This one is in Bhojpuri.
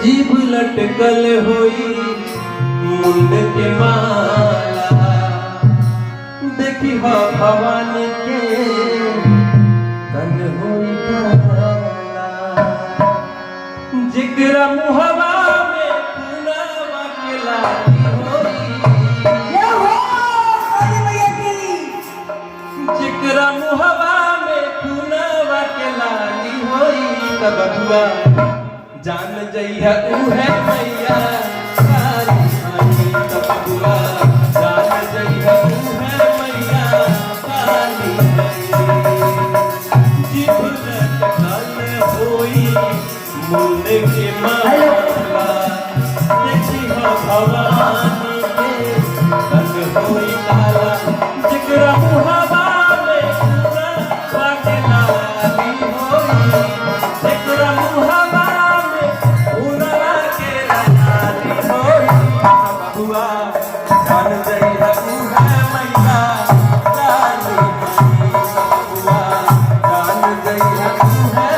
जीभ लटकल होई मुंड के माला, देखी हो भवानी के तन होई काला। जिगरा मुहवा में पुनावा के लागी होई, जिगरा मुहवा में पुनावा के लागी होई। तब बबुआ जान जइया उहे मैया काली माई। तब बबुआ जान जइया उहे मैया काली माई। जीभ लटकल होई मुंड के माला, देखी हो भवानी के तन होई काला। जिगरा मुहवा में पुनावा के लागी होई, जिगरा मुहवा में पुनावा के लागी होई। बबुआ जान जइया उहे मैया काली माई। बबुआ जान जइया उहे